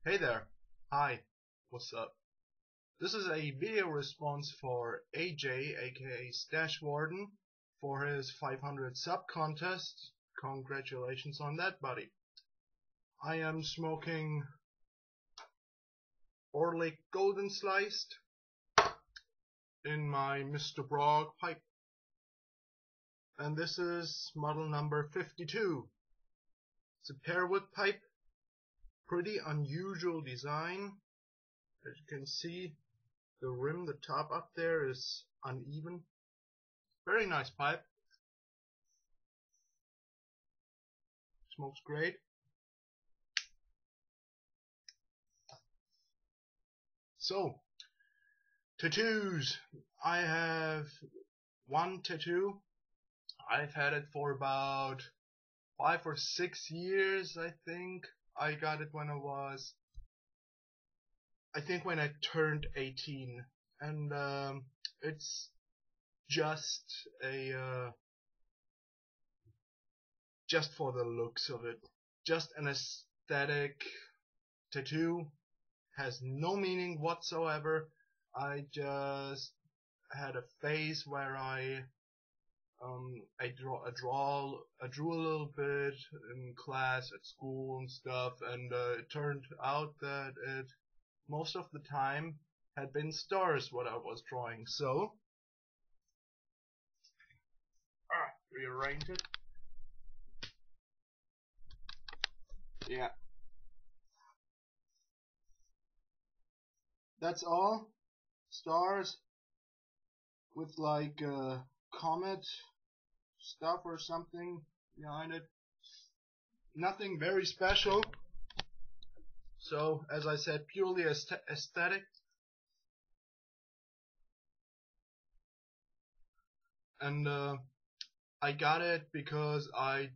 Hey there. Hi. What's up? This is a video response for AJ, aka Stash Warden, for his 500 sub contest. Congratulations on that, buddy. I am smoking Orlick Golden Sliced in my Mr. Brog pipe. And this is model number 52. It's a pearwood pipe. Pretty unusual design. As you can see, the rim, the top up there is uneven. Very nice pipe. Smokes great. So, tattoos. I have one tattoo. I've had it for about 5 or 6 years, I think. I got it when I turned 18, and it's just just for the looks of it, just an aesthetic tattoo. Has no meaning whatsoever. I just had a phase where I drew a little bit in class at school and stuff, and it turned out that it most of the time had been stars what I was drawing. So rearrange it. Yeah, that's all. Stars with like comet stuff or something behind it. Nothing very special. So, as I said, purely aesthetic. And I got it because I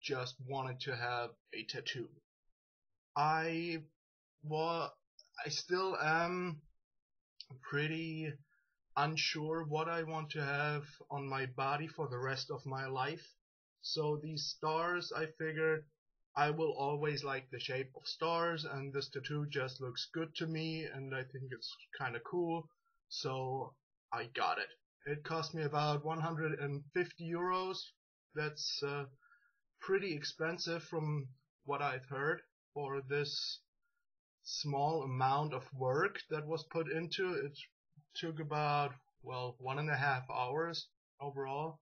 just wanted to have a tattoo. I still am pretty unsure what I want to have on my body for the rest of my life. So these stars, I figured I will always like the shape of stars, and this tattoo just looks good to me, and I think it's kinda cool, so I got it. It cost me about 150 euros. That's pretty expensive from what I've heard for this small amount of work that was put into it. Took about 1.5 hours overall,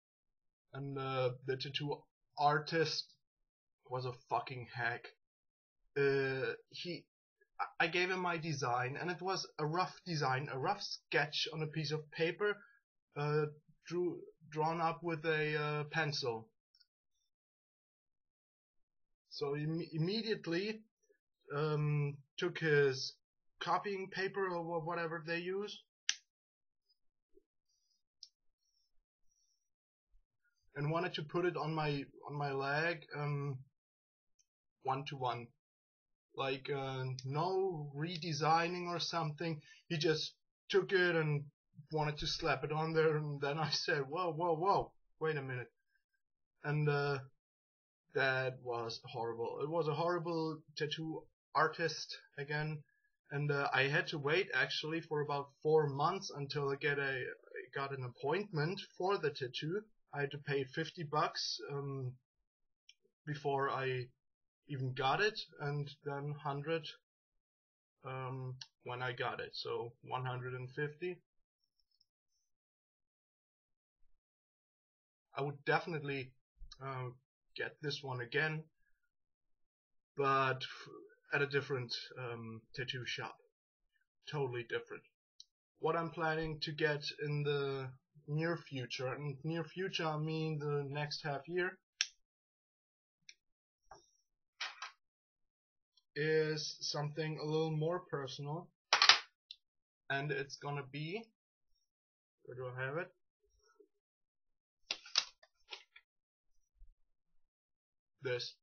and the tattoo artist was a fucking hack. I gave him my design, and it was a rough design, a rough sketch on a piece of paper, drawn up with a pencil. So he immediately took his copying paper or whatever they use, and wanted to put it on my leg, 1-to-1, like no redesigning or something. He just took it and wanted to slap it on there, and then I said, whoa, wait a minute. And that was horrible. It was a horrible tattoo artist again, and I had to wait actually for about 4 months until I got an appointment for the tattoo. I had to pay 50 bucks before I even got it, and then 100 when I got it, so 150. I would definitely get this one again, but at a different tattoo shop. Totally different. What I'm planning to get in the near future, and near future I mean the next half year, is something a little more personal, and it's gonna be, where do I have it? This.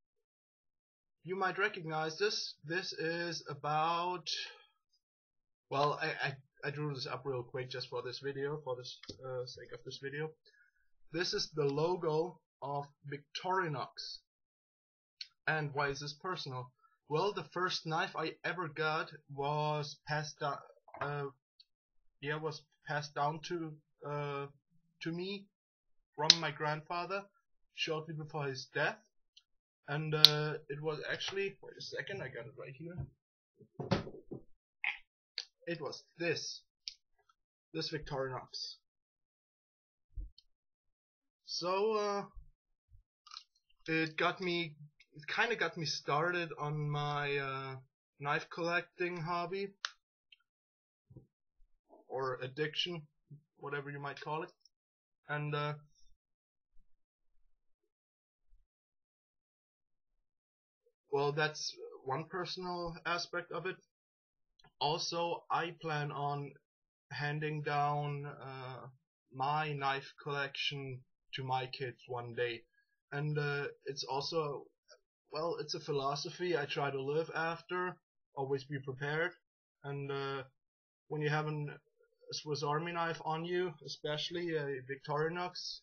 You might recognize this. This is about, well, I drew this up real quick just for this video, for the sake of this video. This is the logo of Victorinox. And why is this personal? Well, the first knife I ever got was passed down. Was passed down to me from my grandfather shortly before his death, and it was actually. Wait a second, I got it right here. It was this Victorinox. So it kind of got me started on my knife collecting hobby or addiction, whatever you might call it. And well, that's one personal aspect of it. Also, I plan on handing down my knife collection to my kids one day. And it's also, well, it's a philosophy I try to live after. Always be prepared. And when you have a Swiss Army knife on you, especially a Victorinox,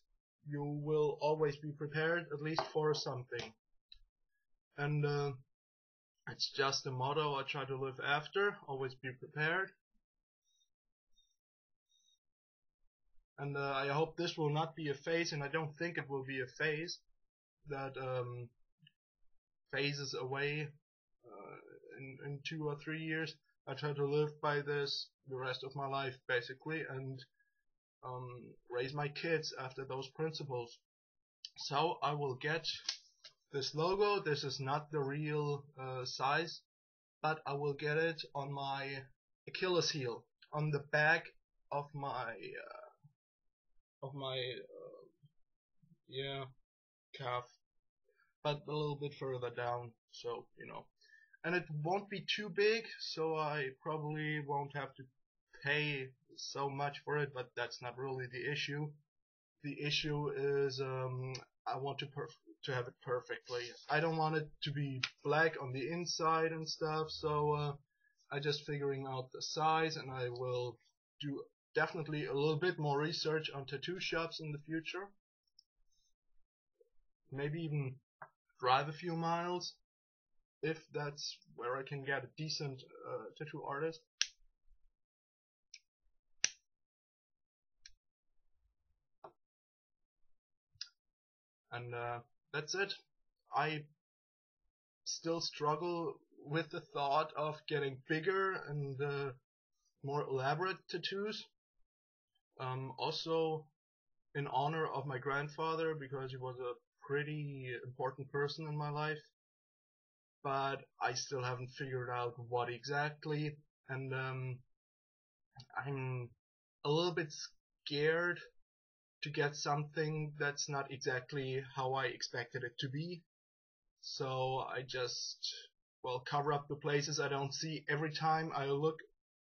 you will always be prepared, at least for something. And it's just a motto I try to live after. Always be prepared. And I hope this will not be a phase, and I don't think it will be a phase that phases away in 2 or 3 years. I try to live by this the rest of my life, basically, and raise my kids after those principles. So I will get this logo. This is not the real size, but I will get it on my Achilles heel, on the back of my calf, but a little bit further down, so and it won't be too big, so I probably won't have to pay so much for it, but that's not really the issue. The issue is I want to have it perfectly. I don't want it to be black on the inside and stuff, so I just figuring out the size, and I will do definitely a little bit more research on tattoo shops in the future. Maybe even drive a few miles if that's where I can get a decent tattoo artist. And that's it. I still struggle with the thought of getting bigger and more elaborate tattoos. Also in honor of my grandfather, because he was a pretty important person in my life. But I still haven't figured out what exactly, and I'm a little bit scared to get something that's not exactly how I expected it to be. So I just, well, cover up the places I don't see every time I look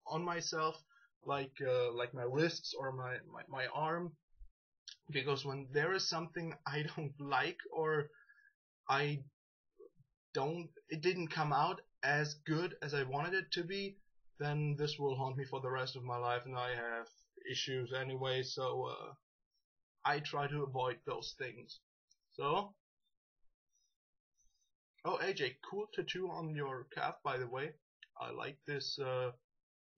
on myself, like my wrists or my arm, because when there is something I don't like, or I it didn't come out as good as I wanted it to be, then this will haunt me for the rest of my life, and I have issues anyway, so I try to avoid those things. So, oh AJ, cool tattoo on your calf, by the way. I like this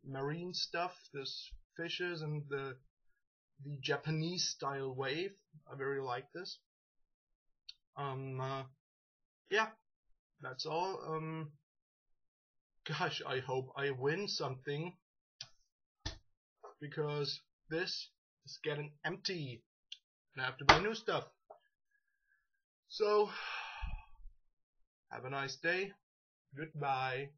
marine stuff, this fishes and the Japanese style wave. I very like this. Yeah, that's all. Gosh, I hope I win something, because this is getting empty and I have to buy new stuff. So, have a nice day. Goodbye.